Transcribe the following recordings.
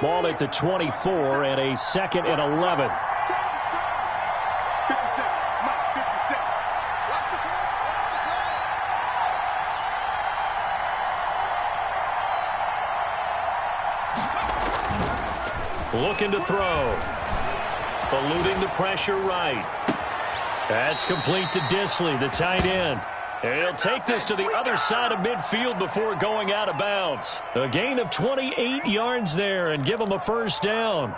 Ball at the 24 and a 2nd and 11. Looking to throw. Eluding the pressure right. That's complete to Dissly, the tight end. He'll take this to the other side of midfield before going out of bounds. A gain of 28 yards there and give him a first down.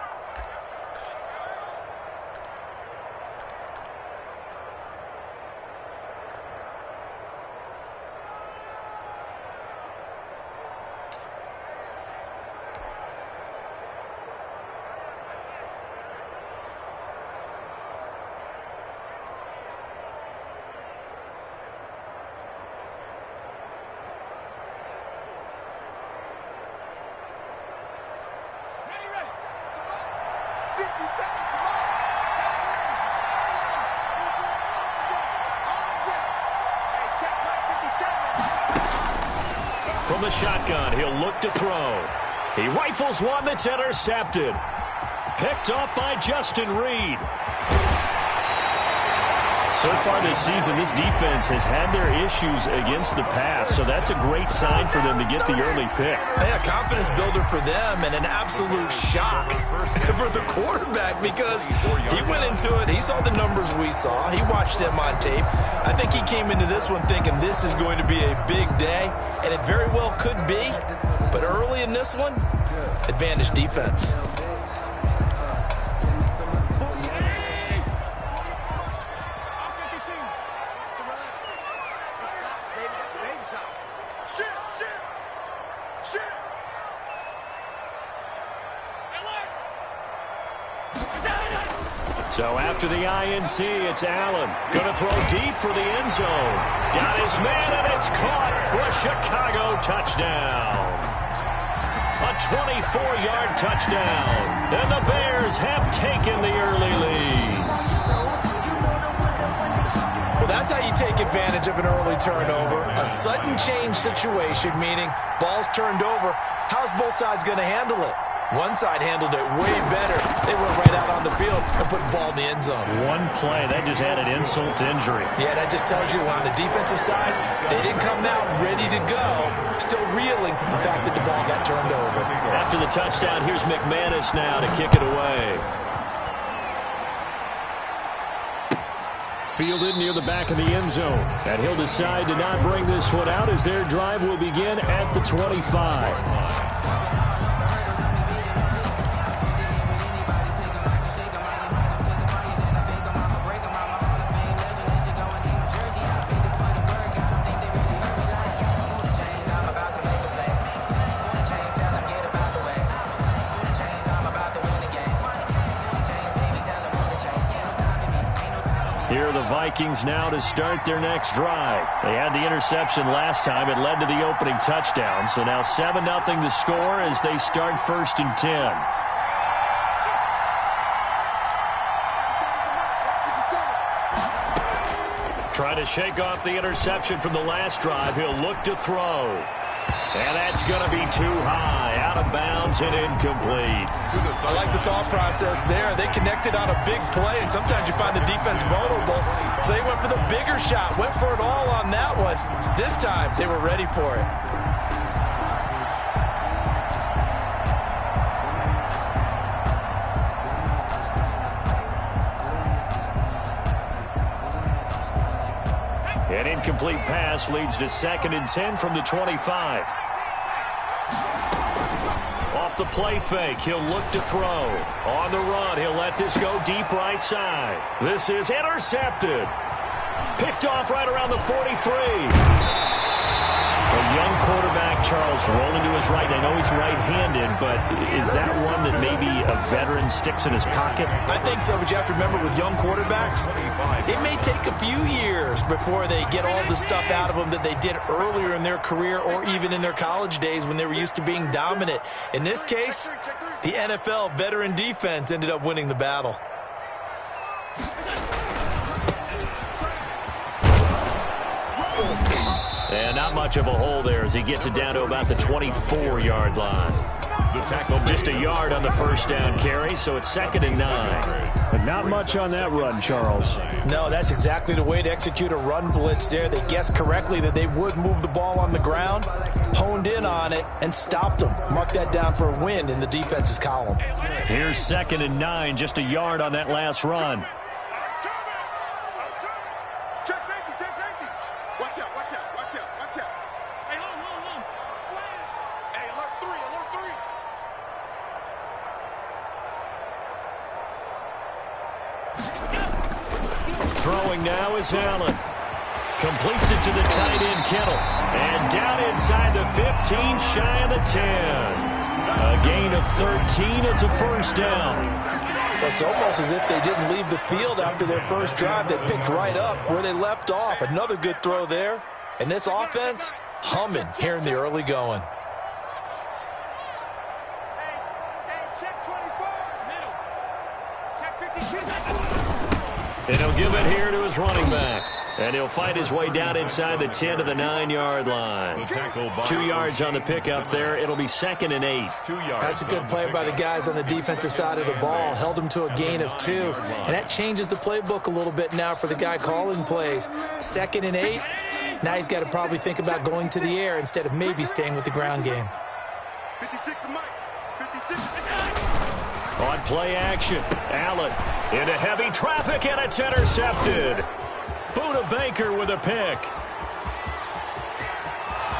From the shotgun, he'll look to throw. He rifles one that's intercepted. Picked off by Justin Reed. So far this season, this defense has had their issues against the pass, so that's a great sign for them to get the early pick. Yeah, confidence builder for them and an absolute shock for the quarterback because he went into it. He saw the numbers we saw. He watched them on tape. I think he came into this one thinking this is going to be a big day, and it very well could be. But early in this one, advantage defense. So after the INT, it's Allen. Going to throw deep for the end zone. Got his man, and it's caught for a Chicago touchdown. A 24-yard touchdown. And the Bears have taken the early lead. Well, that's how you take advantage of an early turnover. A sudden change situation, meaning ball's turned over. How's both sides going to handle it? One side handled it way better. They went right out on the field and put the ball in the end zone. One play, that just added insult to injury. Yeah, that just tells you on the defensive side, they didn't come out ready to go, still reeling from the fact that the ball got turned over. After the touchdown, here's McManus now to kick it away. Fielded near the back of the end zone. And he'll decide to not bring this one out as their drive will begin at the 25. Here are the Vikings now to start their next drive. They had the interception last time. It led to the opening touchdown. So now 7-0 to score as they start 1st and 10. Trying to shake off the interception from the last drive. He'll look to throw. And that's going to be too high, out of bounds and incomplete. I like the thought process there. They connected on a big play, and sometimes you find the defense vulnerable. So they went for the bigger shot, went for it all on that one. This time, they were ready for it. An incomplete pass leads to 2nd and 10 from the 25. Off the play fake, he'll look to throw. On the run, he'll let this go deep right side. This is intercepted. Picked off right around the 43. A young quarterback, Charles, rolling to his right. I know he's right-handed, but is that one that maybe a veteran sticks in his pocket? I think so, but you have to remember with young quarterbacks, it may take a few years before they get all the stuff out of them that they did earlier in their career or even in their college days when they were used to being dominant. In this case, the NFL veteran defense ended up winning the battle. And not much of a hole there as he gets it down to about the 24-yard line. Just a yard on the first down carry, so it's 2nd and 9. But not much on that run, Charles. No, that's exactly the way to execute a run blitz there. They guessed correctly that they would move the ball on the ground, honed in on it, and stopped them. Mark that down for a win in the defense's column. Here's 2nd and 9, just a yard on that last run. Throwing now is Allen. Completes it to the tight end, Kittle. And down inside the 15, shy of the 10. A gain of 13. It's a first down. It's almost as if they didn't leave the field after their first drive. They picked right up where they left off. Another good throw there. And this offense, humming here in the early going. And he'll give it here to his running back. And he'll fight his way down inside the 10 to the 9-yard line. 2 yards on the pickup there. It'll be 2nd and 8. That's a good play by the guys on the defensive side of the ball. Held them to a gain of 2. And that changes the playbook a little bit now for the guy calling plays. 2nd and 8. Now he's got to probably think about going to the air instead of maybe staying with the ground game. 56 to Mike. 56. On play action, Allen into heavy traffic, and it's intercepted. Buda Baker with a pick.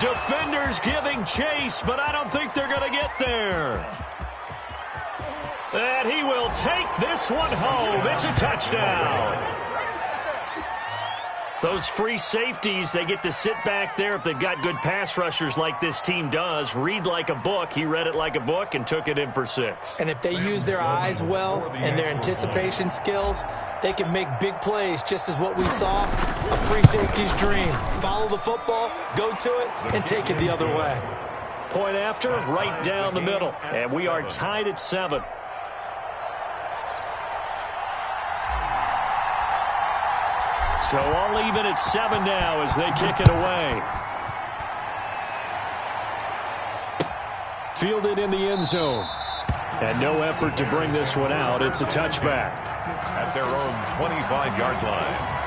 Defenders giving chase, but I don't think they're going to get there. And he will take this one home. It's a touchdown. Those free safeties, they get to sit back there if they've got good pass rushers like this team does. Read like a book. He read it like a book and took it in for 6. And if they use their eyes well and their anticipation skills, they can make big plays, just as what we saw, a free safety's dream. Follow the football, go to it, and take it the other way. Point after, right down the middle. And we are tied at 7. So all even at 7 now as they kick it away. Fielded in the end zone. And no effort to bring this one out. It's a touchback. At their own 25-yard line.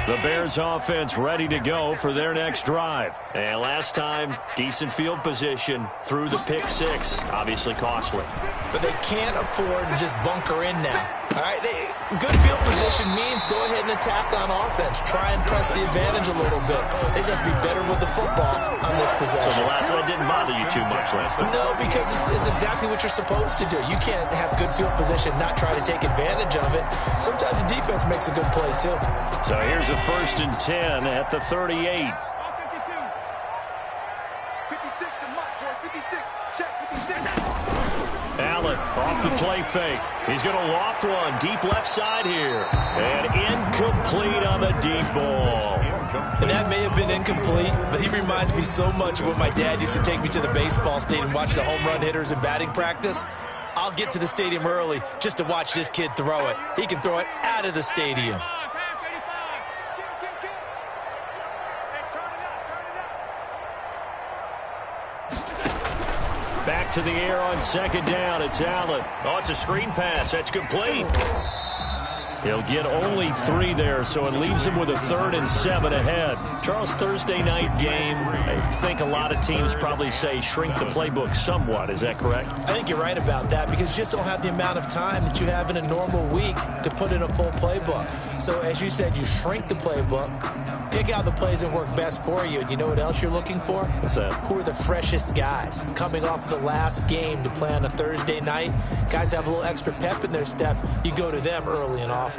The Bears offense ready to go for their next drive. And last time, decent field position through the pick 6. Obviously costly. But they can't afford to just bunker in now. All right, good field position means go ahead and attack on offense. Try and press the advantage a little bit. They just have to be better with the football on this possession. So the last one didn't bother you too much last time? No, because it's exactly what you're supposed to do. You can't have good field position, not try to take advantage of it. Sometimes the defense makes a good play, too. So here's a 1st and 10 at the 38. 56 to Mike, boy. 56. Check 56. Allen off the play fake. He's going to loft one deep left side here. And incomplete on the deep ball. And that may have been incomplete, but he reminds me so much of when my dad used to take me to the baseball stadium and watch the home run hitters in batting practice. I'll get to the stadium early just to watch this kid throw it. He can throw it out of the stadium. Back to the air on 2nd down. It's Allen. Oh, it's a screen pass. That's complete. He'll get only 3 there, so it leaves him with a 3rd and 7 ahead. Charles, Thursday night game, I think a lot of teams probably say shrink the playbook somewhat. Is that correct? I think you're right about that because you just don't have the amount of time that you have in a normal week to put in a full playbook. So as you said, you shrink the playbook, pick out the plays that work best for you. And you know what else you're looking for? What's that? Who are the freshest guys coming off the last game to play on a Thursday night? Guys have a little extra pep in their step. You go to them early and often.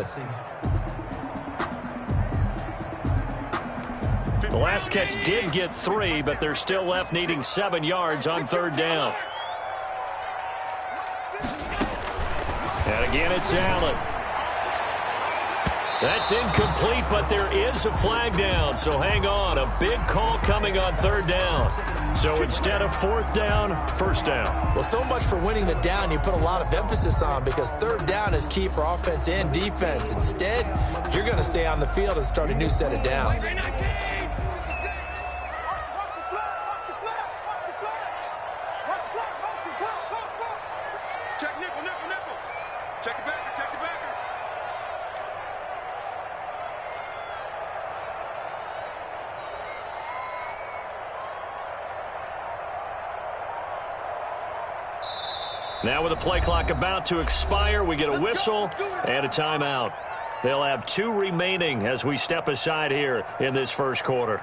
The last catch did get 3, but they're still left needing 7 yards on 3rd down. And again, it's Allen. That's incomplete, but there is a flag down, so hang on. A big call coming on third down. So instead of fourth down, first down. Well, so much for winning the down you put a lot of emphasis on, because third down is key for offense and defense. Instead, you're going to stay on the field and start a new set of downs. Now with the play clock about to expire, we get a whistle and a timeout. They'll have 2 remaining as we step aside here in this first quarter.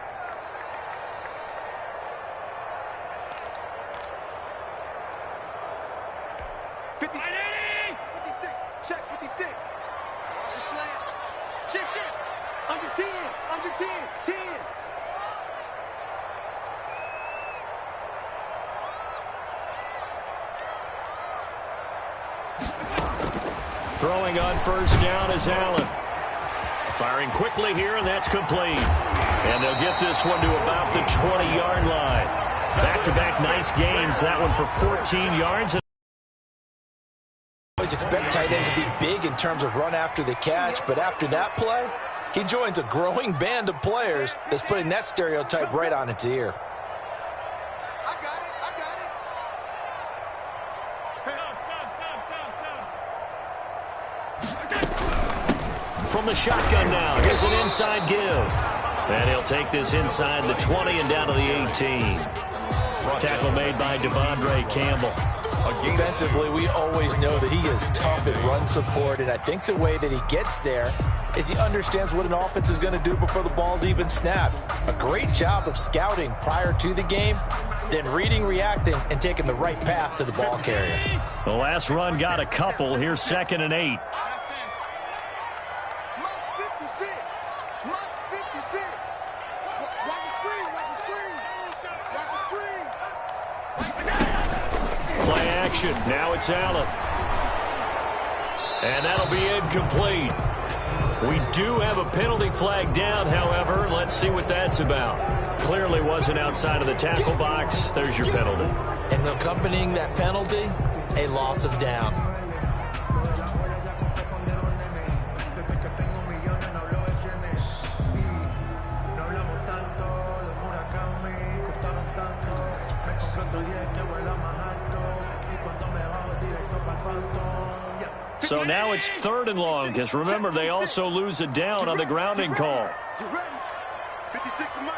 Throwing on first down is Allen. Firing quickly here, and that's complete. And they'll get this one to about the 20-yard line. Back-to-back nice gains. That one for 14 yards. Always expect tight ends to be big in terms of run after the catch, but after that play, he joins a growing band of players that's putting that stereotype right on its ear. From the shotgun now, here's an inside give. And he'll take this inside the 20 and down to the 18. Tackle made by Devondre Campbell. Defensively, we always know that he is tough at run support, and I think the way that he gets there is he understands what an offense is going to do before the ball's even snapped. A great job of scouting prior to the game, then reading, reacting, and taking the right path to the ball carrier. The last run got a couple. Here's 2nd and 8. Play action. Now it's Allen. And that'll be incomplete. We do have a penalty flag down, however. Let's see what that's about. Clearly wasn't outside of the tackle box. There's your penalty. And accompanying that penalty, a loss of down. So now it's 3rd and long, because remember, they also lose a down on the grounding call. You ready? 56 is Mike.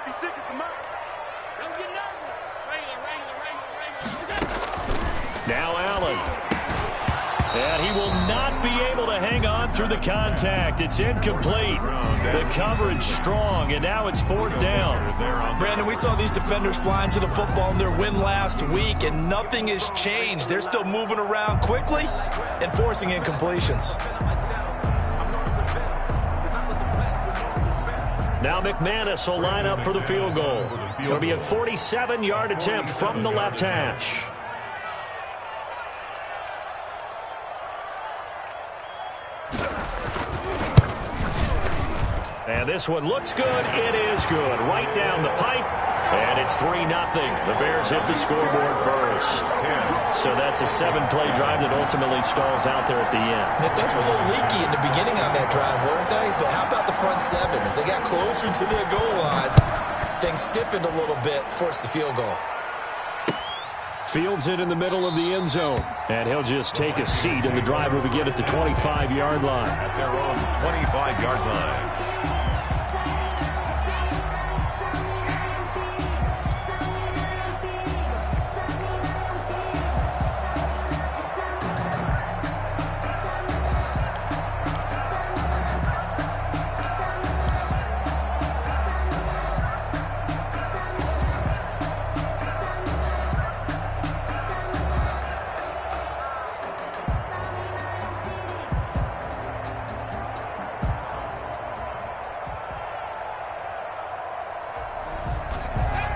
56 is the Mike. Don't get nervous. Regular. Now Allen. And he will not be able to hang on through the contact. It's incomplete. The coverage strong, and now it's 4th down. Brandon, we saw these defenders fly into the football in their win last week, and nothing has changed. They're still moving around quickly and forcing incompletions. Now McManus will line up for the field goal. It'll be a 47-yard attempt from the left hash. And this one looks good. It is good. Right down the pipe. And it's 3-0. The Bears hit the scoreboard first. So that's a 7-play drive that ultimately stalls out there at the end. And things were a little leaky in the beginning on that drive, weren't they? But how about the front 7? As they got closer to the goal line, things stiffened a little bit, forced the field goal. Fields it in the middle of the end zone. And he'll just take a seat, and the drive will begin at the 25-yard line. At their own 25-yard line.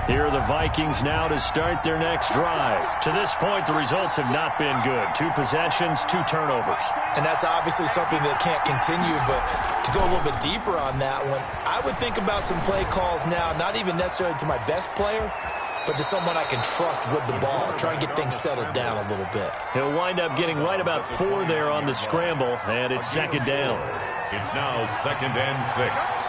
Here are the Vikings now to start their next drive. To this point, the results have not been good. 2 possessions, 2 turnovers. And that's obviously something that can't continue, but to go a little bit deeper on that one, I would think about some play calls now, not even necessarily to my best player, but to someone I can trust with the ball. Try and get things settled down a little bit. He'll wind up getting right about 4 there on the scramble, and it's second down. It's now 2nd and 6.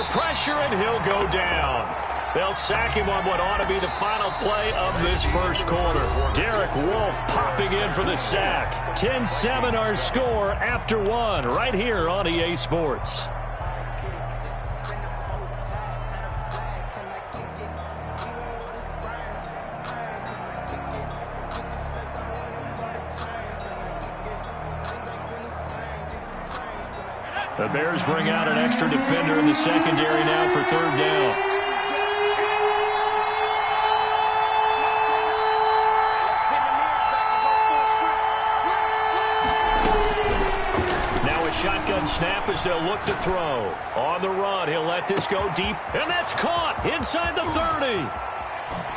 Pressure, and he'll go down. They'll sack him on what ought to be the final play of this first quarter. Derek Wolfe popping in for the sack. 10-7 our score after 1 right here on EA Sports. The Bears bring out an extra defender in the secondary now for 3rd down. Now a shotgun snap as they'll look to throw. On the run, he'll let this go deep, and that's caught inside the 30.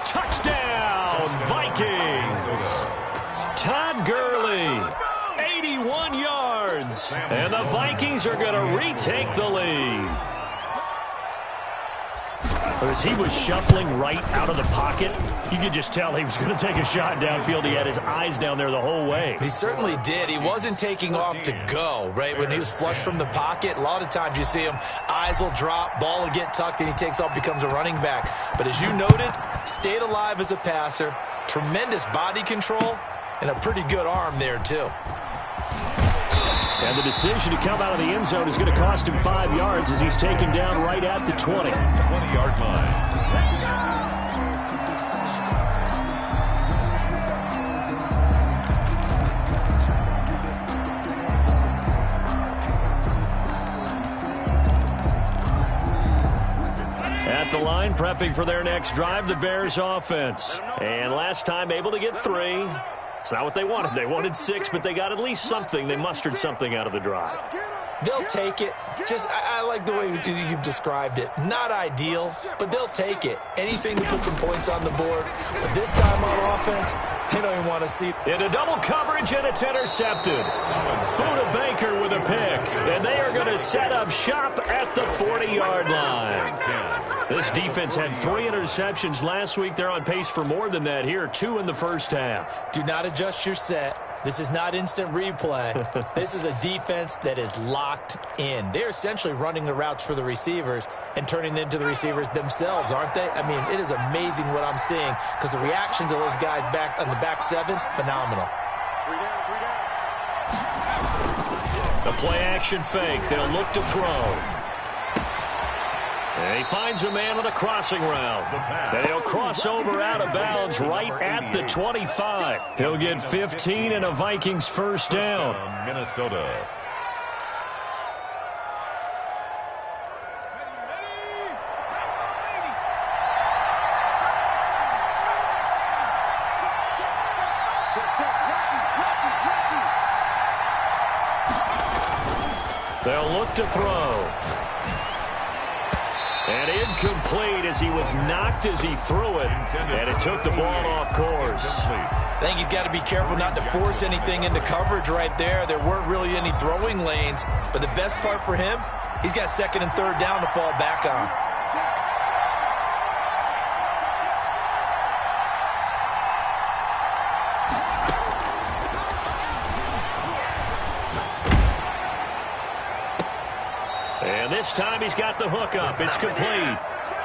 Touchdown, Vikings. Todd Gurley. 81 yards, and the Vikings are going to retake the lead. As he was shuffling right out of the pocket, you could just tell he was going to take a shot downfield. He had his eyes down there the whole way. He certainly did. He wasn't taking off to go, right? When he was flushed from the pocket, a lot of times you see him, eyes will drop, ball will get tucked, and he takes off, becomes a running back. But as you noted, stayed alive as a passer, tremendous body control, and a pretty good arm there, too. And the decision to come out of the end zone is going to cost him 5 yards as he's taken down right at the 20. 20-yard line. At the line, prepping for their next drive, the Bears offense. And last time able to get 3. It's not what they wanted. They wanted 6, but they got at least something. They mustered something out of the drive. They'll take it. I like the way you've described it. Not ideal, but they'll take it. Anything to put some points on the board. But this time on offense, they don't even want to see it. Into double coverage, and it's intercepted. Buda Baker with a pick. And they are going to set up shop at the 40-yard line. This defense had 3 interceptions last week. They're on pace for more than that here. 2 in the first half. Do not adjust your set. This is not instant replay. This is a defense that is locked in. They're essentially running the routes for the receivers and turning into the receivers themselves, aren't they? I mean, it is amazing what I'm seeing because the reactions of those guys back on the back 7, phenomenal. The play-action fake. They'll look to throw. And he finds a man with a crossing route. And he'll cross over out of bounds right at the 25. He'll get 15 and a Vikings first down. Minnesota. They'll look to throw. And incomplete as he was knocked as he threw it. And it took the ball off course. I think he's got to be careful not to force anything into coverage right there. There weren't really any throwing lanes. But the best part for him, he's got 2nd and 3rd down to fall back on. And this time he's got the hook up. It's complete.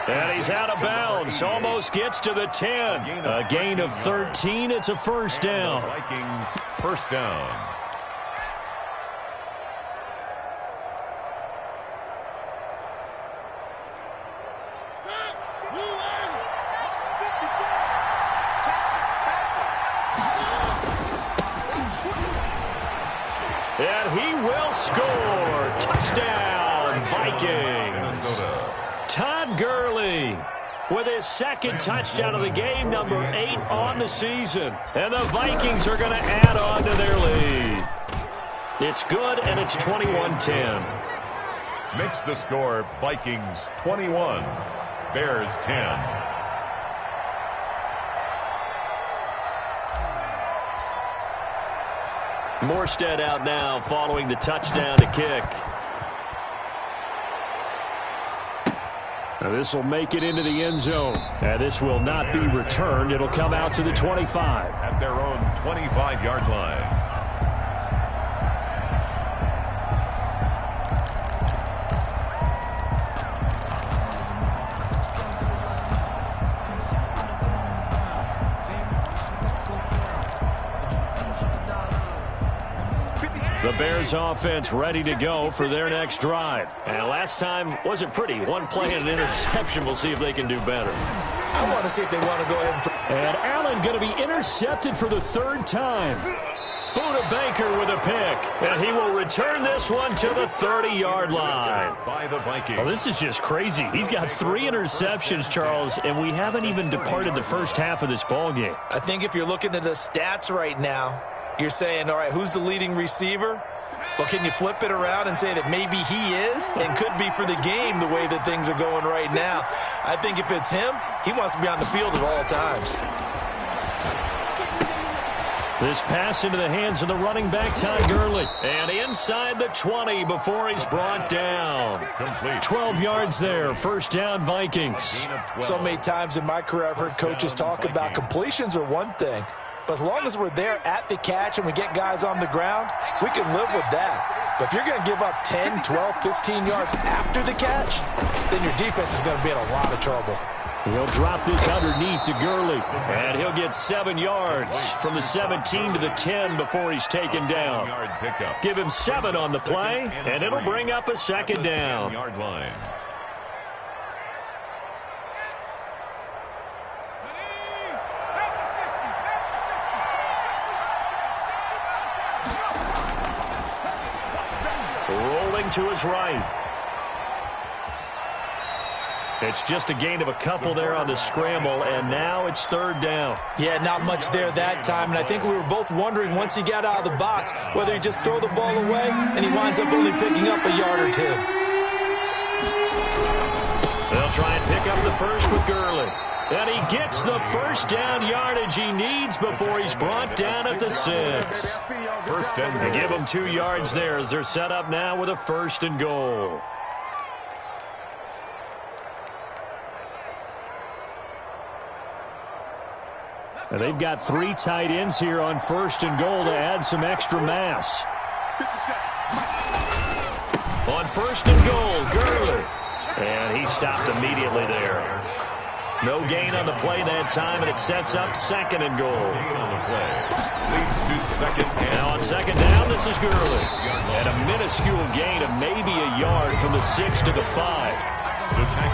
And he's out of bounds. Almost gets to the 10. A gain of 13. It's a first down. Vikings first down. And he will score. Touchdown, Vikings. Minnesota. Todd Gurley. with his second touchdown of the game, number 8 on the season. And the Vikings are going to add on to their lead. It's good, and it's 21-10. Makes the score Vikings 21, Bears 10. Morstead out now following the touchdown to kick. Now this will make it into the end zone. And this will not be returned. It'll come out to the 25. At their own 25-yard line. The Bears offense ready to go for their next drive. And last time wasn't pretty. One play and an interception. We'll see if they can do better. I want to see if they want to go ahead and Allen going to be intercepted for the third time. Buda Baker with a pick. And he will return this one to the 30-yard line. By the Vikings. Well, this is just crazy. He's got 3 interceptions, Charles, and we haven't even departed the first half of this ballgame. I think if you're looking at the stats right now, you're saying, all right, who's the leading receiver? Well, can you flip it around and say that maybe he is and could be for the game the way that things are going right now? I think if it's him, he wants to be on the field at all times. This pass into the hands of the running back, Todd Gurley. And inside the 20 before he's brought down. Complete. 12 yards there. First down, Vikings. So many times in my career, I've heard coaches talk about completions are one thing. But as long as we're there at the catch and we get guys on the ground, we can live with that. But if you're going to give up 10, 12, 15 yards after the catch, then your defense is going to be in a lot of trouble. He'll drop this underneath to Gurley. And he'll get 7 yards from the 17 to the 10 before he's taken down. Give him 7 on the play, and it'll bring up a second down. Yard line. Rolling to his right. It's just a gain of a couple there on the scramble, and now it's third down. Yeah, not much there that time, and I think we were both wondering once he got out of the box whether he just throw the ball away and he winds up only picking up a yard or 2. They'll try and pick up the first with Gurley. And he gets the first down yardage he needs before he's brought down at the 6. First and goal. They give him 2 yards there as they're set up now with a first and goal. And they've got 3 tight ends here on first and goal to add some extra mass. On first and goal, Gurley. And he stopped immediately there. No gain on the play that time, and it sets up second and goal. On the play. Leads to second and now on second down, this is Gurley. And a minuscule gain of maybe a yard from the 6 to the 5.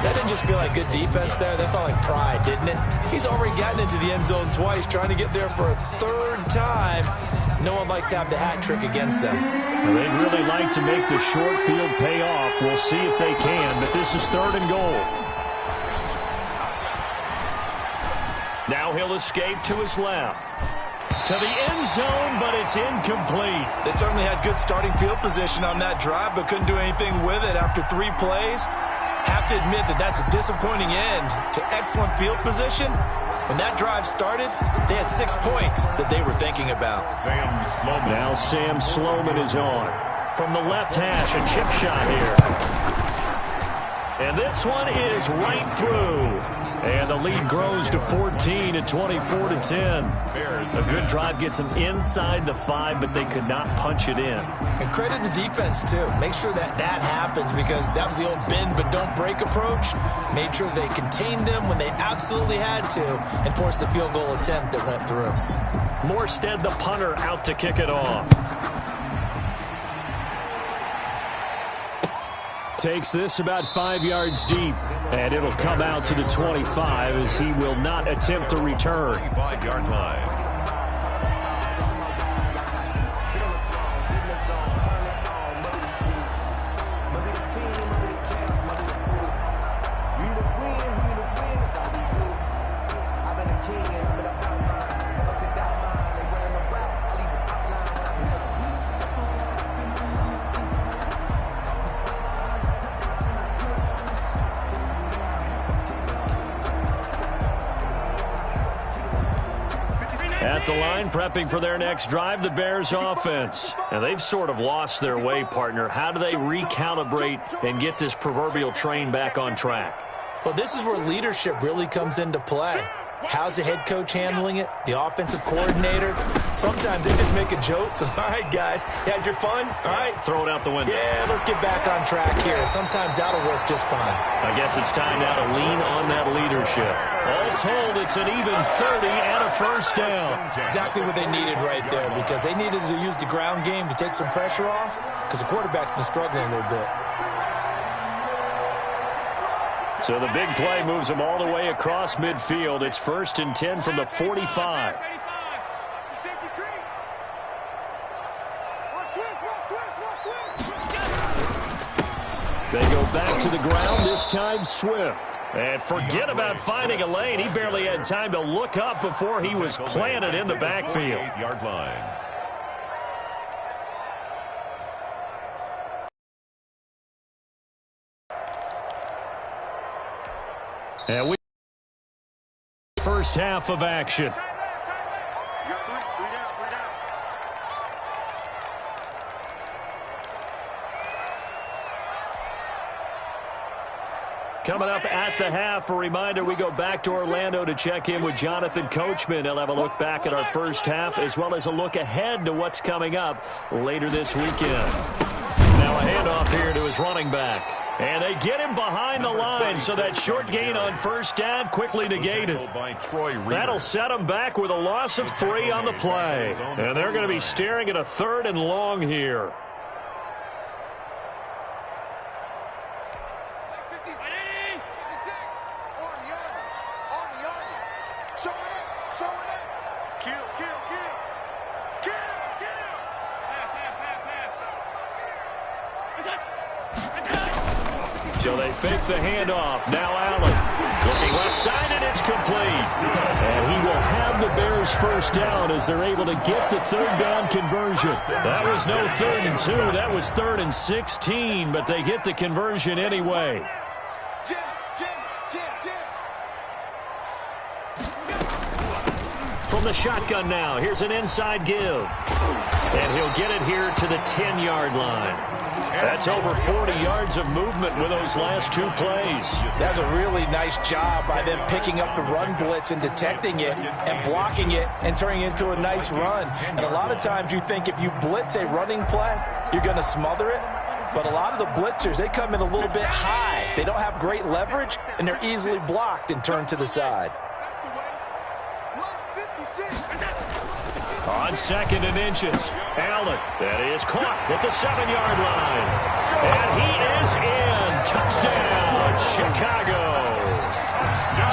That didn't just feel like good defense there. That felt like pride, didn't it? He's already gotten into the end zone twice, trying to get there for a 3rd time. No one likes to have the hat trick against them. Well, they'd really like to make the short field pay off. We'll see if they can, but this is 3rd and goal. Now he'll escape to his left. To the end zone, but it's incomplete. They certainly had good starting field position on that drive, but couldn't do anything with it after 3 plays. Have to admit that that's a disappointing end to excellent field position. When that drive started, they had 6 points that they were thinking about. Sam Sloman. Now Sam Sloman is on. From the left hash, a chip shot here. And this one is right through. And the lead grows to 14 at 24-10. A good drive gets them inside the 5, but they could not punch it in. And credit the defense, too. Make sure that that happens because that was the old bend but don't break approach. Made sure they contained them when they absolutely had to and forced the field goal attempt that went through. Morstead, the punter, out to kick it off. Takes this about 5 yards deep, and it'll come out to the 25 as he will not attempt to return. 25-yard line. At the line, prepping for their next drive, the Bears offense. And they've sort of lost their way, partner. How do they recalibrate and get this proverbial train back on track? Well, this is where leadership really comes into play. How's the head coach handling it? The offensive coordinator? Sometimes they just make a joke. All right, guys, you had your fun? All right. Throw it out the window. Yeah, let's get back on track here. And sometimes that'll work just fine. I guess it's time now to lean on that leadership. All told, it's an even 30 and a first down. Exactly what they needed right there, because they needed to use the ground game to take some pressure off, because the quarterback's been struggling a little bit. So the big play moves them all the way across midfield. It's 1st and 10 from the 45. They go back to the ground, this time Swift. And forget about finding a lane. He barely had time to look up before he was planted in the backfield. 8-yard line. And we first half of action. Coming up at the half, a reminder, we go back to Orlando to check in with Jonathan Coachman. He'll have a look back at our first half as well as a look ahead to what's coming up later this weekend. Now a handoff here to his running back. And they get him behind the line, so that short gain on first down quickly negated. That'll set him back with a loss of 3 on the play. And they're going to be staring at a 3rd and long here. So they fake the handoff. Now Allen looking left side, and it's complete. And he will have the Bears first down as they're able to get the 3rd down conversion. That was no 3rd and 2. That was 3rd and 16, but they get the conversion anyway. From the shotgun now, here's an inside give. And he'll get it here to the 10-yard line. That's over 40 yards of movement with those last 2 plays. That's a really nice job by them picking up the run blitz and detecting it and blocking it and turning it into a nice run. And a lot of times you think if you blitz a running play, you're going to smother it. But a lot of the blitzers, they come in a little bit high. They don't have great leverage, and they're easily blocked and turned to the side. On 2nd and inches, Allen, that is caught at the 7-yard line. And he is in. Touchdown, Chicago.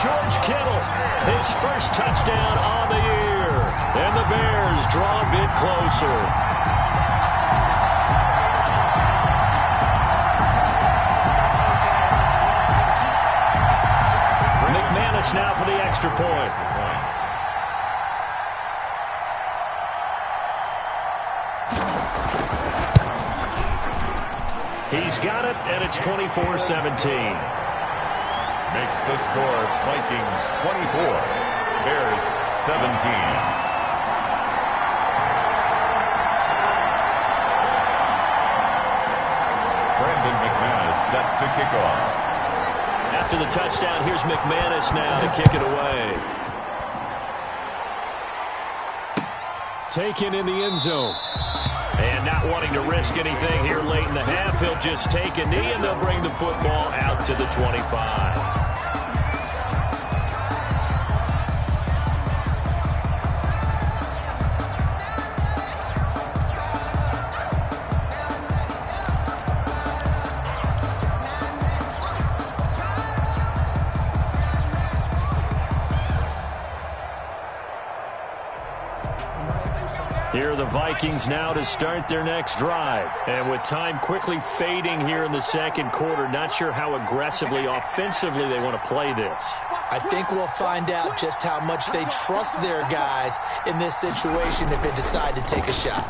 George Kittle, his first touchdown on the year. And the Bears draw a bit closer. McManus now for the extra point. He's got it, and it's 24-17. Makes the score Vikings 24, Bears 17. Brandon McManus set to kick off. After the touchdown, here's McManus now to kick it away. Taken in the end zone. And not wanting to risk anything here late in the half, he'll just take a knee, and they'll bring the football out to the 25. Here are the Vikings now to start their next drive. And with time quickly fading here in the second quarter, not sure how aggressively, offensively they want to play this. I think we'll find out just how much they trust their guys in this situation if they decide to take a shot.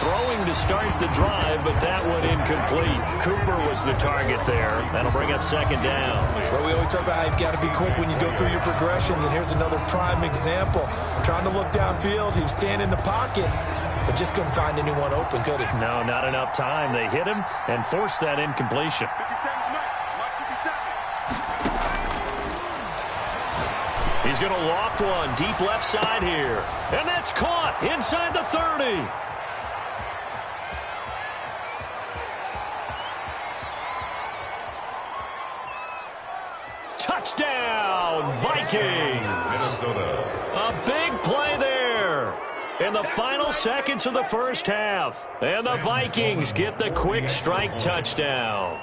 throwing to start the drive, but that one incomplete. Cooper was the target there. That'll bring up second down. Well, we always talk about how you've got to be quick when you go through your progressions, and here's another prime example. Trying to look downfield, he was standing in the pocket, but just couldn't find anyone open, could he? No, not enough time. They hit him and forced that incompletion. 57 Mike. Mike 57. He's going to loft one deep left side here. And that's caught inside the 30. Touchdown, Vikings. Minnesota. A big play there in the final seconds of the first half. And the Vikings get the quick strike touchdown.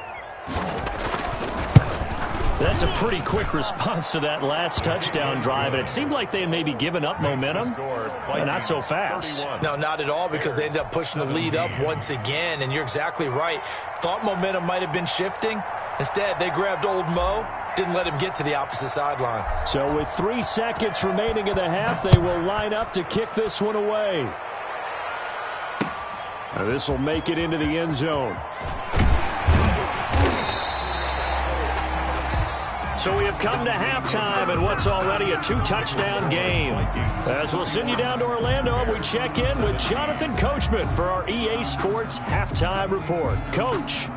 That's a pretty quick response to that last touchdown drive, and it seemed like they had maybe given up momentum. Not so fast. No, not at all, because they ended up pushing the lead up once again, and you're exactly right. Thought momentum might have been shifting. Instead, they grabbed old Mo, didn't let him get to the opposite sideline. So with 3 seconds remaining in the half, they will line up to kick this one away. This will make it into the end zone. So we have come to halftime in what's already a 2-touchdown game. As we'll send you down to Orlando, we check in with Jonathan Coachman for our EA Sports Halftime Report. Coach.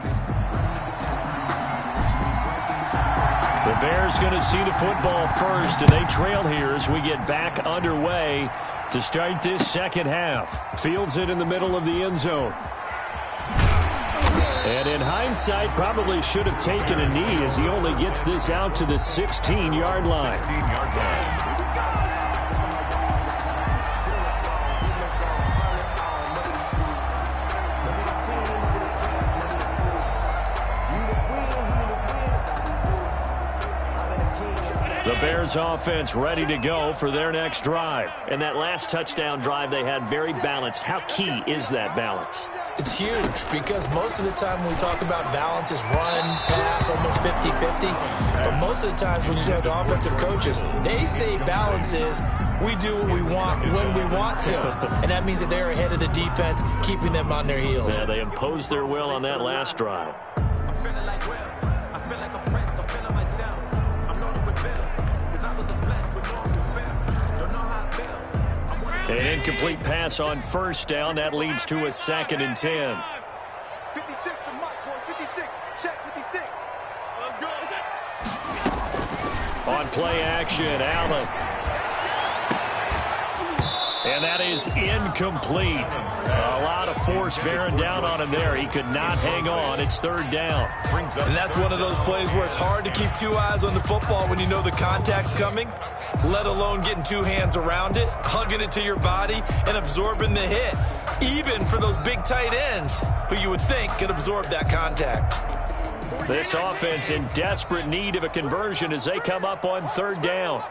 The Bears going to see the football first, and they trail here as we get back underway to start this second half. Fields it in the middle of the end zone. And in hindsight, probably should have taken a knee as he only gets this out to the 16-yard line. The Bears offense ready to go for their next drive. And that last touchdown drive they had very balanced. How key is that balance? It's huge, because most of the time when we talk about balance is run, pass, almost 50-50. But most of the times when you talk to offensive coaches, they say balance is we do what we want when we want to. And that means that they're ahead of the defense, keeping them on their heels. Yeah, they imposed their will on that last drive. I'm feeling like Will. I feel like a prince. I'm feeling myself. I'm loaded with bills. Because I was a blessed with no fail. Don't know how it feels. An incomplete pass on first down. That leads to a 2nd and 10. 56 to Mike, boy. 56. Check 56. Let's go. On play action, Allen. And that is incomplete. A lot of force bearing down on him there. He could not hang on. It's 3rd down. And that's one of those plays where it's hard to keep 2 eyes on the football when you know the contact's coming, let alone getting 2 hands around it, hugging it to your body, and absorbing the hit, even for those big tight ends who you would think could absorb that contact. This offense in desperate need of a conversion as they come up on 3rd down.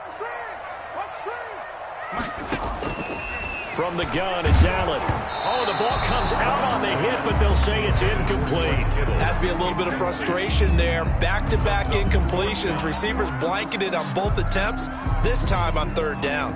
From the gun, it's Allen. Oh, the ball comes out on the hit, but they'll say it's incomplete. Has to be a little bit of frustration there. Back-to-back incompletions. Receivers blanketed on both attempts, this time on 3rd down.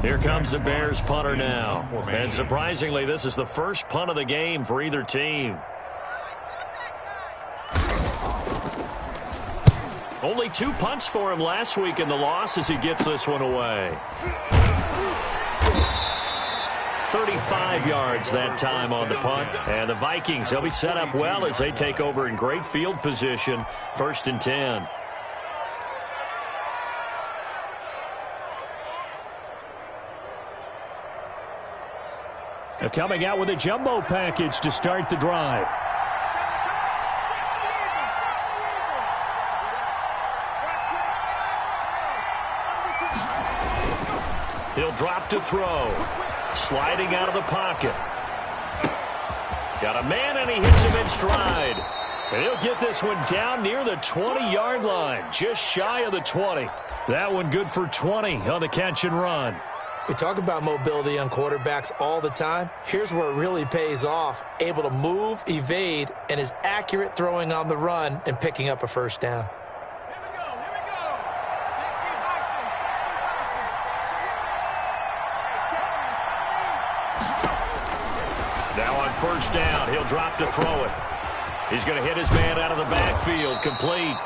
Here comes the Bears punter now. And surprisingly, this is the first punt of the game for either team. Only 2 punts for him last week in the loss as he gets this one away. 35 yards that time on the punt. And the Vikings, they'll be set up well as they take over in great field position. 1st and 10. Coming out with a jumbo package to start the drive. He'll drop to throw. Sliding out of the pocket. Got a man, and he hits him in stride. And he'll get this one down near the 20-yard line, just shy of the 20. That one good for 20 on the catch and run. We talk about mobility on quarterbacks all the time. Here's where it really pays off. Able to move, evade, and is accurate throwing on the run and picking up a first down. Now on first down, he'll drop to throw it. He's going to hit his man out of the backfield, complete.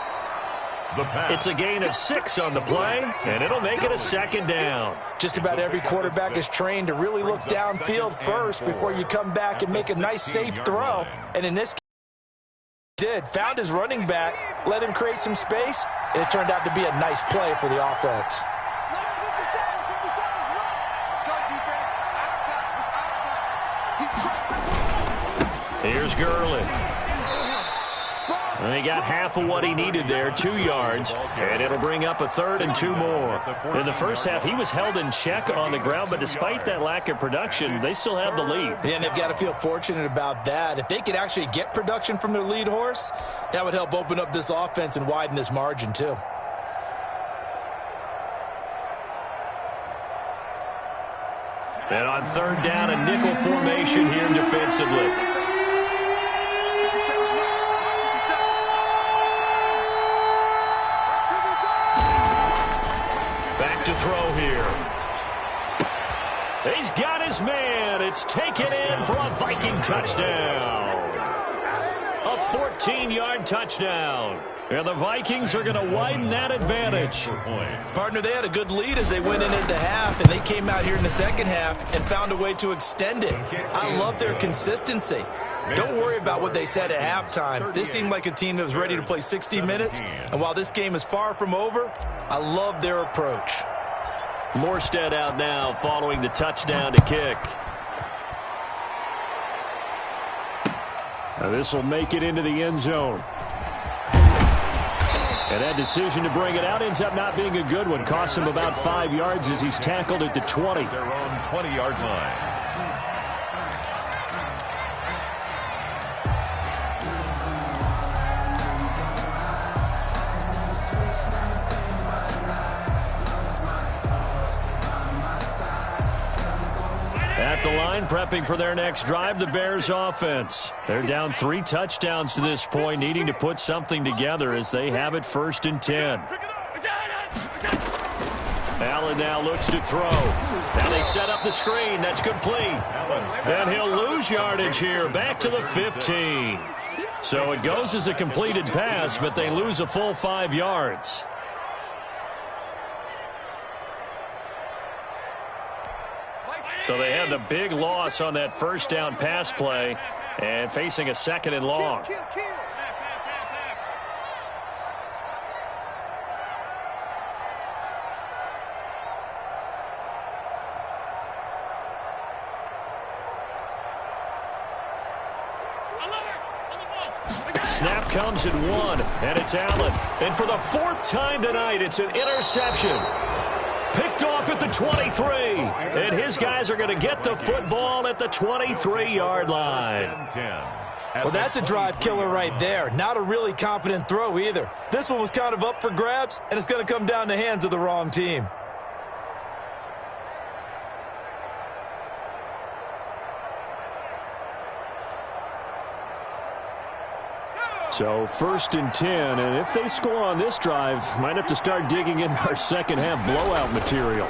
It's a gain of 6 on the play, and it'll make it a second down. Just about every quarterback is trained to really look downfield first before you come back and make a nice, safe throw. And in this case, he did. Found his running back, let him create some space, and it turned out to be a nice play for the offense. Here's Gurley. And he got half of what he needed there, 2 yards, and it'll bring up a 3rd and 2 more. In the first half, he was held in check on the ground, but despite that lack of production, they still have the lead. Yeah, and they've got to feel fortunate about that. If they could actually get production from their lead horse, that would help open up this offense and widen this margin too. And on 3rd down, a nickel formation here defensively. To throw here. He's got his man. It's taken in for a Viking touchdown. A 14-yard touchdown. And the Vikings are going to widen that advantage. Partner, they had a good lead as they went in at the half, and they came out here in the second half and found a way to extend it. I love their consistency. Don't worry about what they said at halftime. This seemed like a team that was ready to play 60 minutes, and while this game is far from over, I love their approach. Morstead out now following the touchdown to kick. Now this will make it into the end zone. And that decision to bring it out ends up not being a good one. Cost him about 5 yards as he's tackled at the 20. Their own 20-yard line. At the line, prepping for their next drive, the Bears offense. They're down 3 touchdowns to this point, needing to put something together as they have it 1st and 10. Allen now looks to throw. Now they set up the screen. That's complete. And he'll lose yardage here, back to the 15. So it goes as a completed pass, but they lose a full 5 yards. So they had the big loss on that first down pass play and facing a 2nd and long. Snap comes at 1, and it's Allen. And for the 4th time tonight, it's an interception. Picked off at the 23, and his guys are going to get the football at the 23-yard line. Well, that's a drive killer right there. Not a really confident throw either. This one was kind of up for grabs, and it's going to come down the hands of the wrong team. So 1st and 10, and if they score on this drive, might have to start digging in our second half blowout material.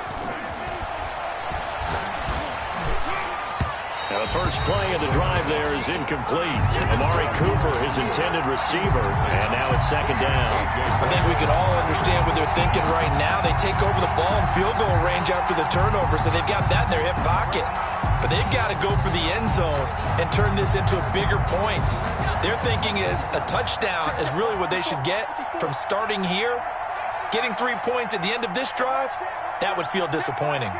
Now the first play of the drive there is incomplete. Amari Cooper, his intended receiver, and now it's 2nd down. I think we can all understand what they're thinking right now. They take over the ball in field goal range after the turnover, so they've got that in their hip pocket. But they've got to go for the end zone and turn this into bigger points. Their thinking is a touchdown is really what they should get from starting here. Getting 3 points at the end of this drive, that would feel disappointing.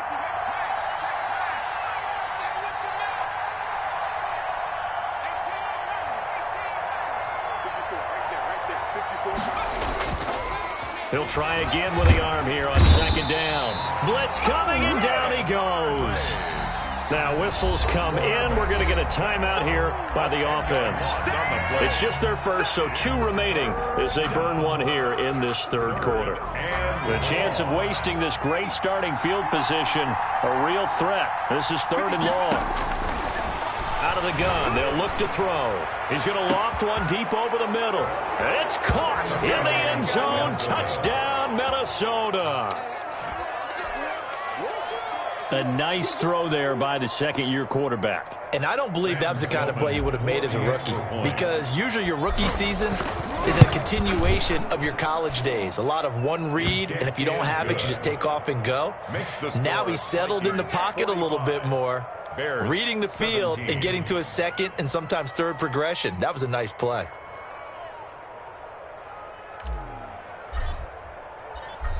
He'll try again with the arm here on 2nd down. Blitz coming, and down he goes. Now whistles come in. We're going to get a timeout here by the offense. It's just their first, so 2 remaining as they burn one here in this third quarter. The chance of wasting this great starting field position, a real threat. This is 3rd and long. Out of the gun, they'll look to throw. He's going to loft one deep over the middle. It's caught in the end zone. Touchdown, Minnesota. A nice throw there by the second-year quarterback. And I don't believe that was the kind of play he would have made as a rookie, because usually your rookie season is a continuation of your college days. A lot of one read, and if you don't have it, you just take off and go. Now he's settled in the pocket a little bit more, reading the field and getting to a second and sometimes third progression. That was a nice play.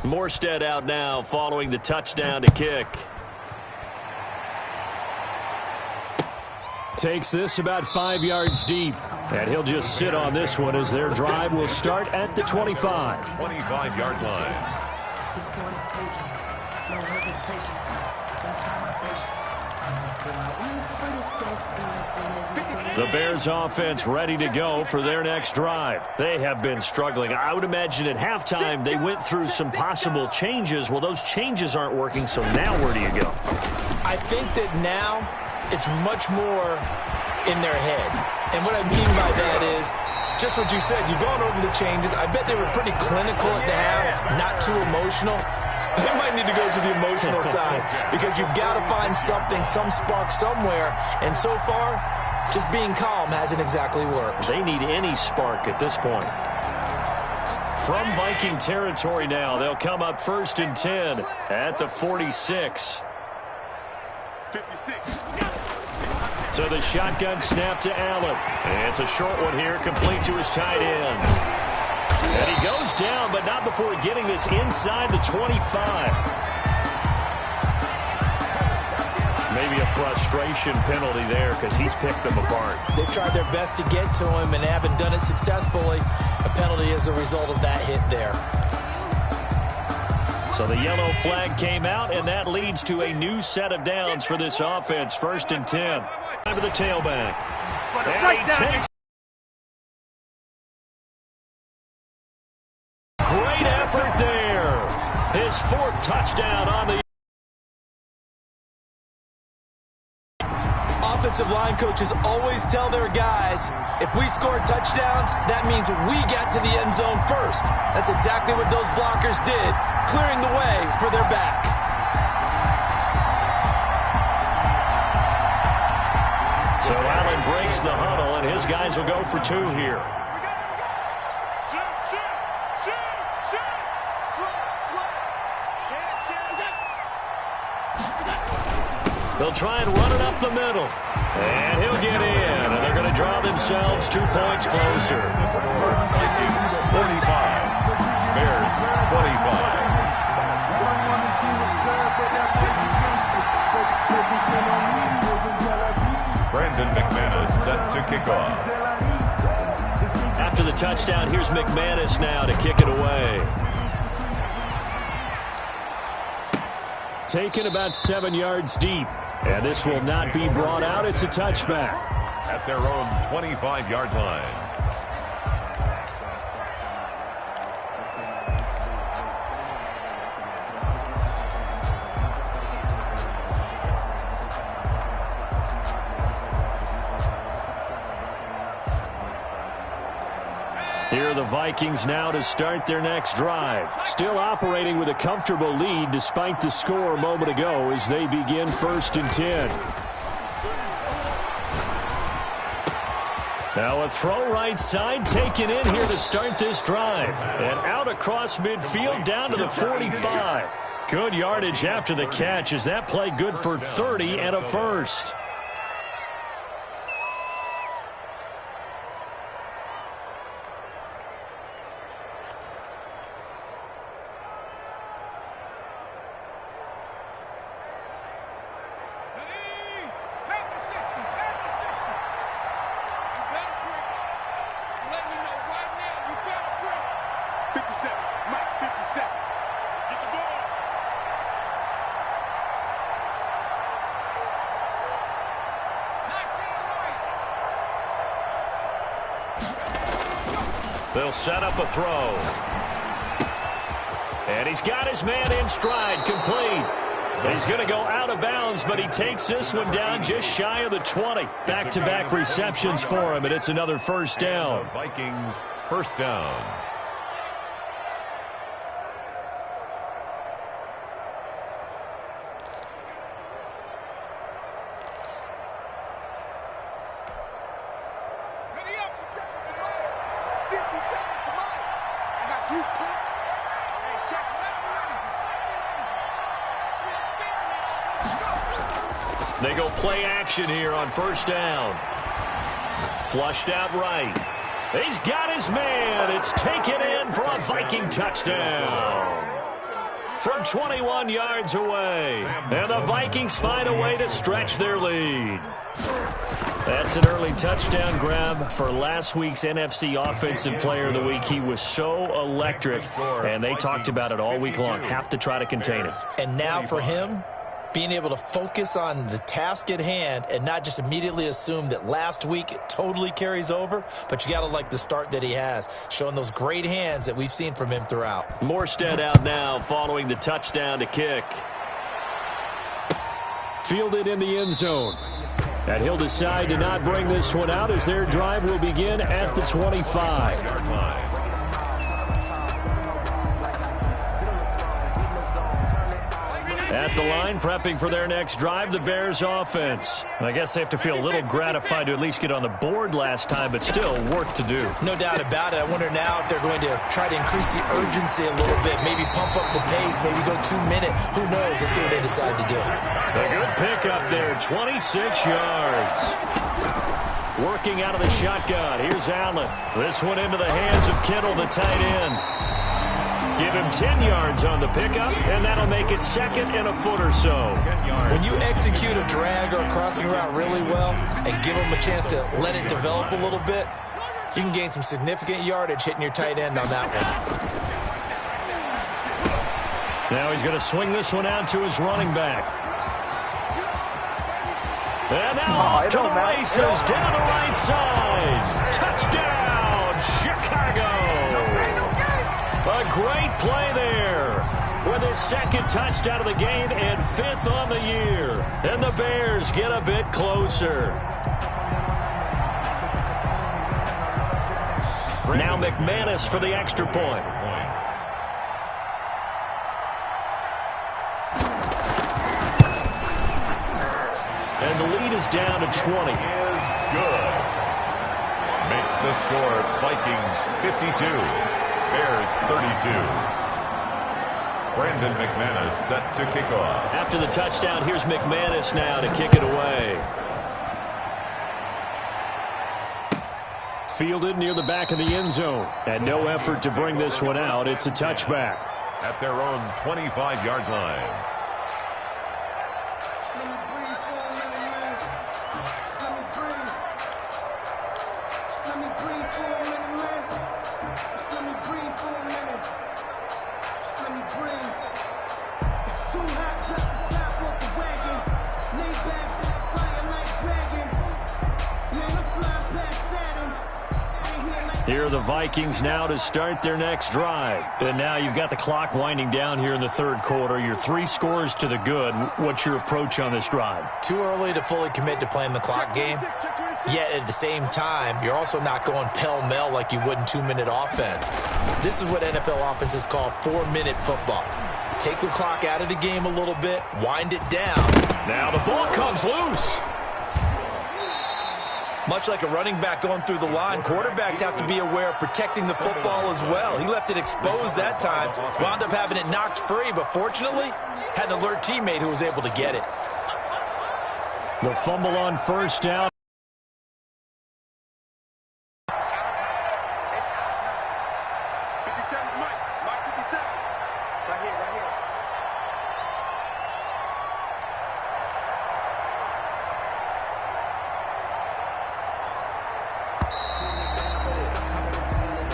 Morstead out now following the touchdown to kick. Takes this about 5 yards deep, and he'll just sit on this one as their drive will start at the 25. 25-yard line. The Bears offense ready to go for their next drive. They have been struggling. I would imagine at halftime they went through some possible changes. Well, those changes aren't working, so now where do you go? I think that now it's much more in their head. And what I mean by that is just what you said. You've gone over the changes. I bet they were pretty clinical at the half, not too emotional. They might need to go to the emotional side because you've got to find something, some spark somewhere. And so far, just being calm hasn't exactly worked. They need any spark at this point. From Viking territory now, they'll come up 1st and 10 at the 46. 56. So the shotgun snap to Allen. And it's a short one here, complete to his tight end. And he goes down, but not before getting this inside the 25. Maybe a frustration penalty there because he's picked them apart. They've tried their best to get to him and haven't done it successfully. A penalty as a result of that hit there. So the yellow flag came out, and that leads to a new set of downs for this offense. 1st and 10. Time to the tailback. And he takes. Great effort there. His 4th touchdown on the. Offensive line coaches always tell their guys, if we score touchdowns, that means we get to the end zone first. That's exactly what those blockers did, clearing the way for their back. So Allen breaks the huddle, and his guys will go for 2 here. They'll try and run it up the middle. And he'll get in. And they're going to draw themselves 2 points closer. 45. Bears 25. Brandon McManus set to kick off. After the touchdown, here's McManus now to kick it away. Taken about 7 yards deep. And this will not be brought out. It's a touchback. At their own 25-yard line. Here are the Vikings now to start their next drive. Still operating with a comfortable lead despite the score a moment ago as they begin 1st and 10. Now a throw right side taken in here to start this drive. And out across midfield down to the 45. Good yardage after the catch. Is that play good for 30 and a first? They'll set up a throw. And he's got his man in stride, complete. He's going to go out of bounds, but he takes this one down just shy of the 20. Back-to-back receptions for him, and it's another first down. Vikings first down. They go play action here on first down. Flushed out right. He's got his man. It's taken in for a Viking touchdown. From 21 yards away. And the Vikings find a way to stretch their lead. That's an early touchdown grab for last week's NFC Offensive Player of the Week. He was so electric, and they talked about it all week long. Have to try to contain him. And now for him, being able to focus on the task at hand and not just immediately assume that last week it totally carries over, but you got to like the start that he has, showing those great hands that we've seen from him throughout. Morstead out now following the touchdown to kick. Fielded in the end zone. And he'll decide to not bring this one out as their drive will begin at the 25-yard line. At the line, prepping for their next drive, the Bears offense. I guess they have to feel a little gratified to at least get on the board last time, but still work to do. No doubt about it. I wonder now if they're going to try to increase the urgency a little bit, maybe pump up the pace, maybe go 2-minute. Who knows? Let's see what they decide to do. A good pickup there, 26 yards. Working out of the shotgun. Here's Allen. This one into the hands of Kittle, the tight end. Give him 10 yards on the pickup, and that'll make it second and a foot or so. When you execute a drag or a crossing route really well and give him a chance to let it develop a little bit, you can gain some significant yardage hitting your tight end on that one. Now he's going to swing this one out to his running back. And now off to the races, down the right side. Touchdown, Chicago. A great play there with his second touchdown of the game and fifth on the year. And the Bears get a bit closer. Now McManus for the extra point. And the lead is down to 20. Is good. Makes the score Vikings 52. Bears 32. Brandon McManus set to kick off. After the touchdown, here's McManus now to kick it away. Fielded near the back of the end zone. And no effort to bring this one out. It's a touchback. At their own 25-yard line. Here are the Vikings now to start their next drive. And now you've got the clock winding down here in the third quarter. You're 3 scores to the good. What's your approach on this drive? Too early to fully commit to playing the clock game. Yet at the same time, you're also not going pell-mell like you would in 2-minute offense. This is what NFL offenses call 4-minute football. Take the clock out of the game a little bit, wind it down. Now the ball comes loose. Much like a running back going through the line, quarterbacks have to be aware of protecting the football as well. He left it exposed that time, wound up having it knocked free, but fortunately, had an alert teammate who was able to get it. The fumble on first down.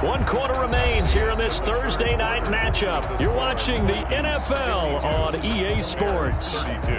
One quarter remains here in this Thursday night matchup. You're watching the NFL on EA Sports. 32.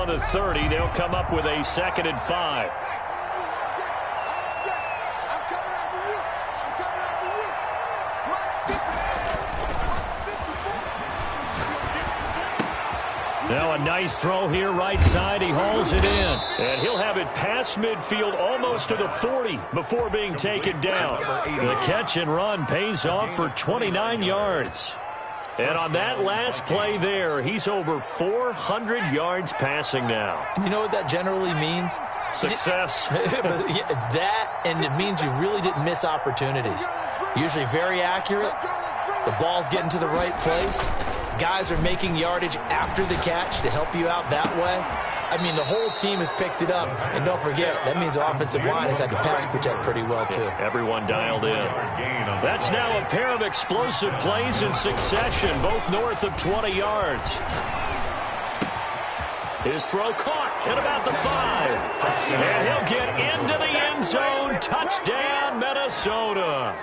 on the 30. They'll come up with a 2nd and 5. Now a nice throw here right side. He hauls it in. And he'll have it past midfield almost to the 40 before being taken down. The catch and run pays off for 29 yards. And on that last play there, he's over 400 yards passing now. You know what that generally means? Success. That, and it means you really didn't miss opportunities. Usually very accurate. The ball's getting to the right place. Guys are making yardage after the catch to help you out that way. I mean, the whole team has picked it up. And don't forget, that means the offensive line has had to pass protect pretty well, too. Everyone dialed in. That's now a pair of explosive plays in succession, both north of 20 yards. His throw caught at about the 5. And he'll get into the end zone. Touchdown, Minnesota.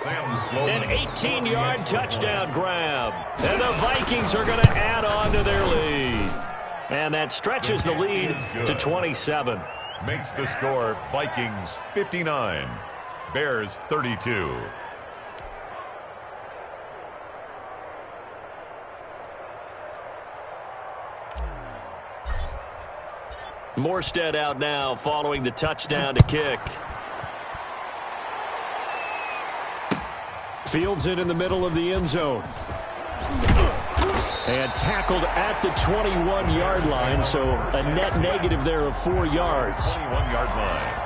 An 18-yard touchdown grab. And the Vikings are going to add on to their lead. And that stretches the lead to 27. Makes the score Vikings 59, Bears 32. Morstead out now following the touchdown to kick. Fields it in the middle of the end zone. And tackled at the 21-yard line, so a net negative there of 4 yards. 21-yard line.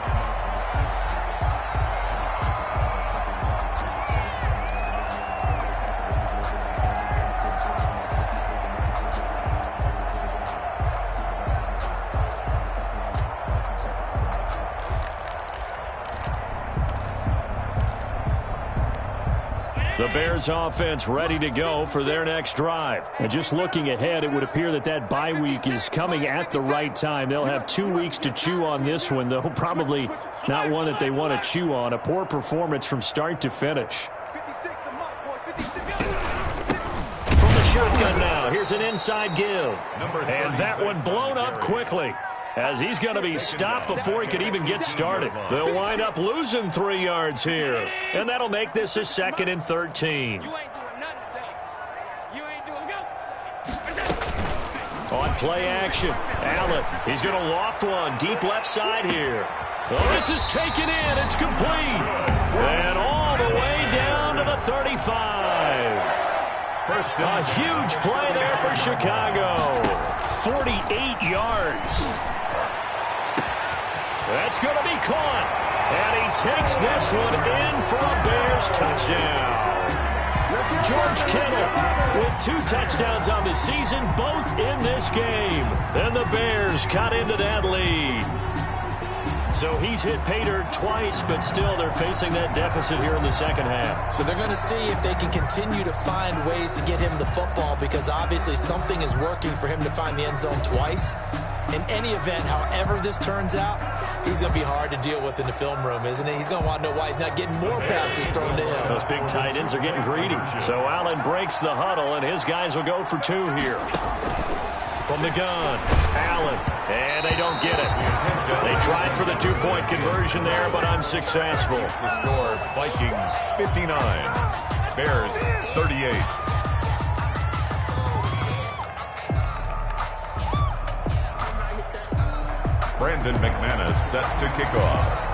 The Bears offense ready to go for their next drive. And just looking ahead, it would appear that that bye week is coming at the right time. They'll have 2 weeks to chew on this one, though probably not one that they want to chew on. A poor performance from start to finish. From the shotgun now, here's an inside give. And that one blown up quickly, as he's going to be stopped before he could even get started. They'll wind up losing 3 yards here, and that'll make this a 2nd and 13. On play action, Allen, he's going to loft one deep left side here. Oh, this is taken in. It's complete. And all the way down to the 35. A huge play there for Chicago. 48 yards. That's going to be caught. And he takes this one in for a Bears touchdown. George Kittle with 2 touchdowns on the season, both in this game. And the Bears cut into that lead. So he's hit pay dirt twice, but still they're facing that deficit here in the second half. So they're going to see if they can continue to find ways to get him the football, because obviously something is working for him to find the end zone twice. In any event, however this turns out, he's going to be hard to deal with in the film room, isn't he? He's going to want to know why he's not getting more passes thrown to him. Those big tight ends are getting greedy. So Allen breaks the huddle, and his guys will go for 2 here. From the gun, Allen, and they don't get it. They tried for the 2-point conversion there, but unsuccessful. The score, Vikings 59, Bears 38. Brandon McManus set to kick off.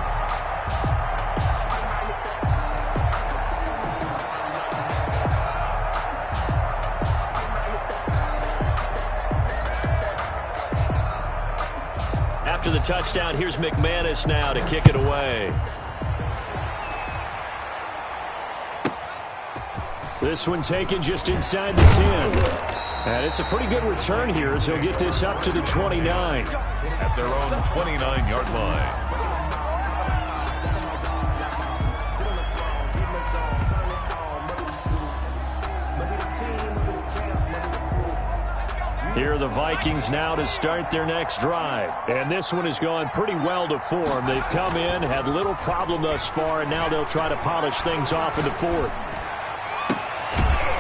After the touchdown, here's McManus now to kick it away. This one taken just inside the 10. And it's a pretty good return here as he'll get this up to the 29. At their own 29-yard line. Here are the Vikings now to start their next drive. And this one has gone pretty well to form. They've come in, had little problem thus far, and now they'll try to polish things off in the fourth.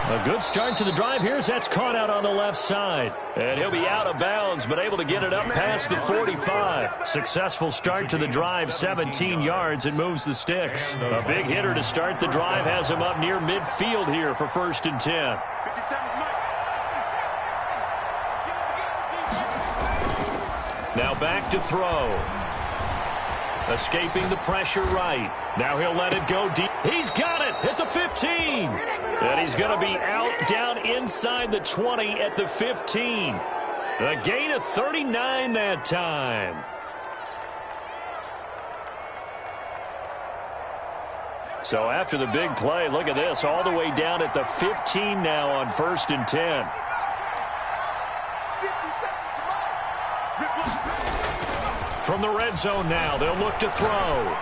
A good start to the drive here as that's caught out on the left side. And he'll be out of bounds, but able to get it up past the 45. Successful start to the drive, 17 yards, and moves the sticks. A big hitter to start the drive has him up near midfield here for 1st and 10. 57, Mike. Now back to throw. Escaping the pressure right. Now he'll let it go deep. He's got it at the 15. And he's going to be out down inside the 20 at the 15. A gain of 39 that time. So after the big play, look at this, all the way down at the 15 now on 1st and 10. From the red zone now, they'll look to throw.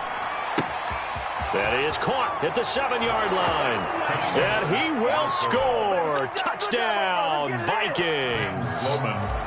That is caught at the 7-yard line. And he will score. Touchdown, Vikings.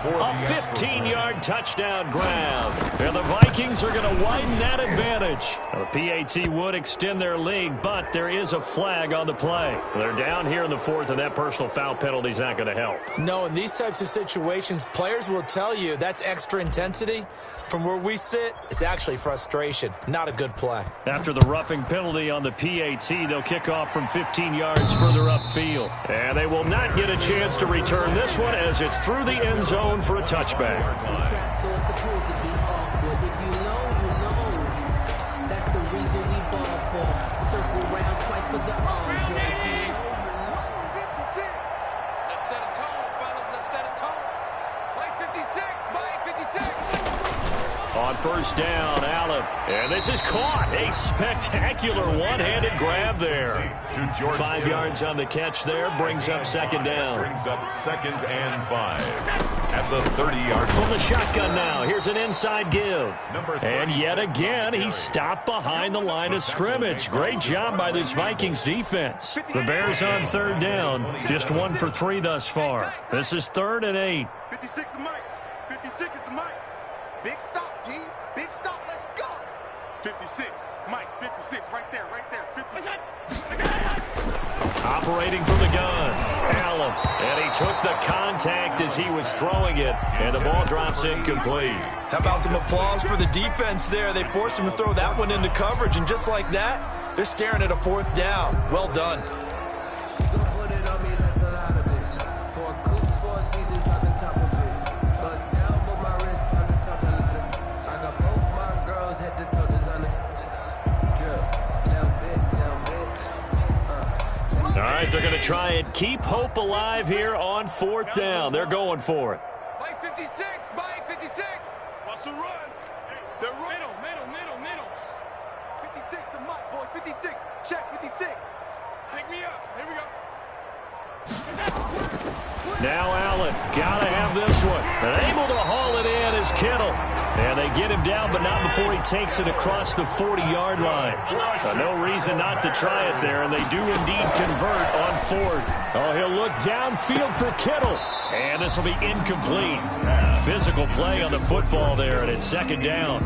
A 15-yard touchdown grab. And the Vikings are going to widen that advantage. The PAT would extend their lead, but there is a flag on the play. They're down here in the 4th, and that personal foul penalty is not going to help. No, in these types of situations, players will tell you that's extra intensity. From where we sit, it's actually frustration. Not a good play. After the roughing penalty on the PAT, they'll kick off from 15 yards further upfield. And they will not get a chance to return this one as it's through the end zone for a touchback. On 1st down, Allen. And this is caught. A spectacular one-handed grab there. 5 yards on the catch there. Brings up 2nd down. Brings up 2nd and 5 at the 30-yard line. From the shotgun now. Here's an inside give. And yet again, he's stopped behind the line of scrimmage. Great job by this Vikings defense. The Bears on 3rd down. Just 1 for 3 thus far. This is 3rd and 8. 56 is Mike. 56 is the Mike. Big stop, G. Big stop. Let's go. 56. Mike, 56. Right there, right there. 56. Operating from the gun. Allen. And he took the contact as he was throwing it. And the ball drops incomplete. How about some applause for the defense there? They forced him to throw that one into coverage, and just like that, they're staring at a 4th down. Well done. All right, they're going to try and keep hope alive here on 4th down. They're going for it. Mike 56. Mike 56. What's the run? They're middle. 56 to Mike, boys. 56. Check 56. Pick me up. Here we go. Now Allen, got to have this one. And able to haul it in is Kittle. And they get him down, but not before he takes it across the 40-yard line. No reason not to try it there, and they do indeed convert on 4th. Oh, he'll look downfield for Kittle. And this will be incomplete. Physical play on the football there, and it's 2nd down.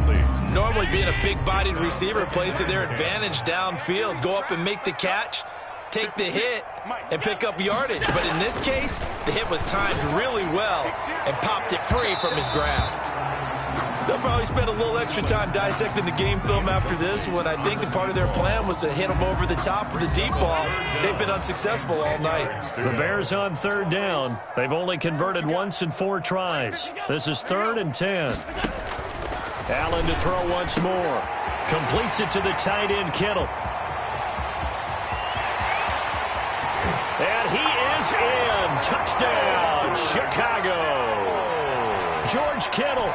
Normally being a big-bodied receiver plays to their advantage downfield. Go up and make the catch, take the hit, and pick up yardage. But in this case, the hit was timed really well and popped it free from his grasp. They'll probably spend a little extra time dissecting the game film after this one. I think the part of their plan was to hit him over the top of the deep ball. They've been unsuccessful all night. The Bears on 3rd down. They've only converted once in 4 tries. This is 3rd and 10. Allen to throw once more. Completes it to the tight end, Kittle. And he is in. Touchdown, Chicago. George Kittle,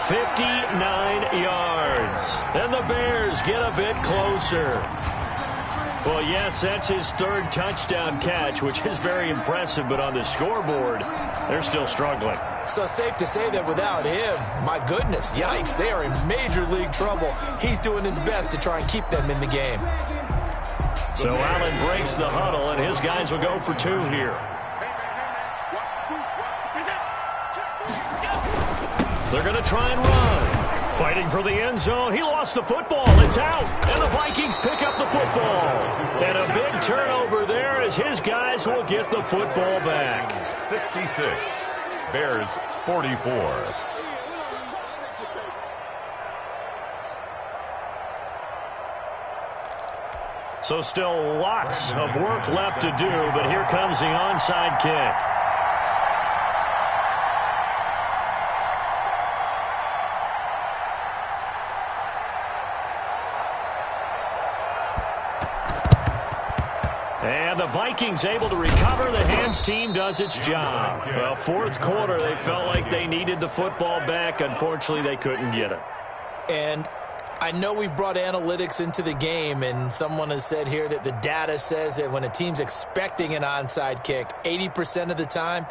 59 yards. And the Bears get a bit closer. Well, yes, that's his 3rd touchdown catch, which is very impressive, but on the scoreboard, they're still struggling. So safe to say that without him, my goodness, yikes, they are in major league trouble. He's doing his best to try and keep them in the game. So Allen breaks the huddle, and his guys will go for 2 here. They're going to try and run. Fighting for the end zone. He lost the football. It's out. And the Vikings pick up the football. And a big turnover there as his guys will get the football back. 66. Bears 44. So still lots of work left to do, but here comes the onside kick. And the Vikings able to recover. The hands team does its job. Well, fourth quarter, they felt like they needed the football back. Unfortunately, they couldn't get it. And I know we brought analytics into the game, and someone has said here that the data says that when a team's expecting an onside kick, 80% of the time,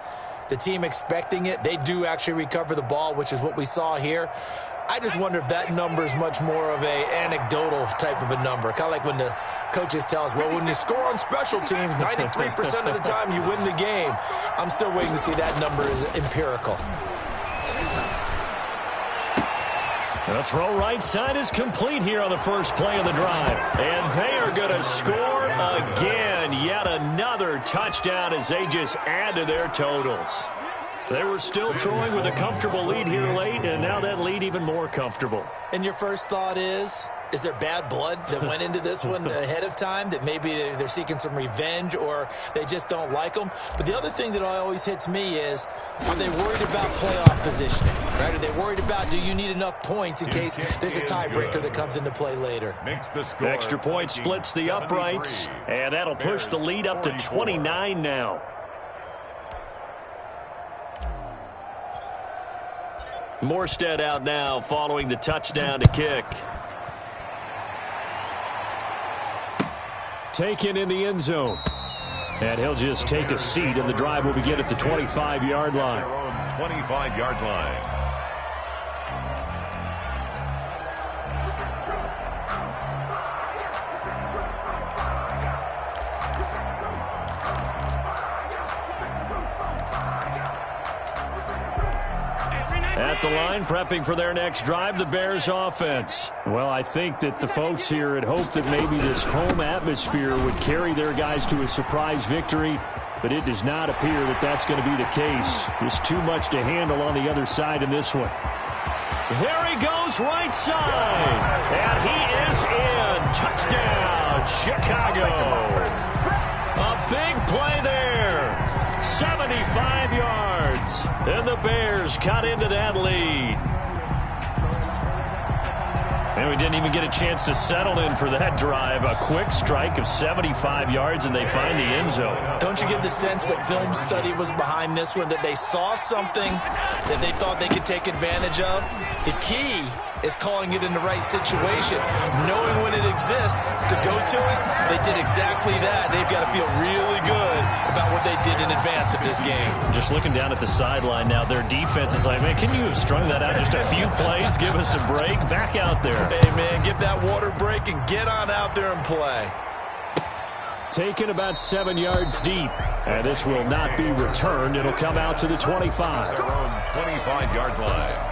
the team expecting it, they do actually recover the ball, which is what we saw here. I just wonder if that number is much more of a anecdotal type of a number. Kind of like when the coaches tell us, well, when you score on special teams, 93% of the time you win the game. I'm still waiting to see that number is empirical. The throw right side is complete here on the first play of the drive. And they are going to score again. Yet another touchdown as they just add to their totals. They were still throwing with a comfortable lead here late, and now that lead even more comfortable. And your first thought is there bad blood that went into this one ahead of time, that maybe they're seeking some revenge or they just don't like them? But the other thing that always hits me is, are they worried about playoff positioning? Right? Are they worried about, do you need enough points in case there's a tiebreaker that comes into play later? The extra point splits the uprights, and that'll push the lead up to 29 now. Morstead out now following the touchdown to kick. Taken in the end zone. And he'll just take a seat, and the drive will begin at the 25-yard line. 25-yard line. At the line, prepping for their next drive, the Bears offense. Well, I think that the folks here had hoped that maybe this home atmosphere would carry their guys to a surprise victory, but it does not appear that that's going to be the case. There's too much to handle on the other side in this one. There he goes, right side. And he is in. Touchdown, Chicago. A big play there. 75 yards. And the Bears cut into that lead. And we didn't even get a chance to settle in for that drive. A quick strike of 75 yards, and they find the end zone. Don't you get the sense that film study was behind this one, that they saw something that they thought they could take advantage of? The key is calling it in the right situation, knowing when it exists to go to it. They did exactly that. They've got to feel really good about what they did in advance of this game. Just looking down at the sideline now, their defense is like, man, can you have strung that out just a few plays? Give us a break. Back out there. Hey, man, give that water break and get on out there and play. Taken about 7 yards deep. And this will not be returned. It'll come out to the 25. 25-yard line.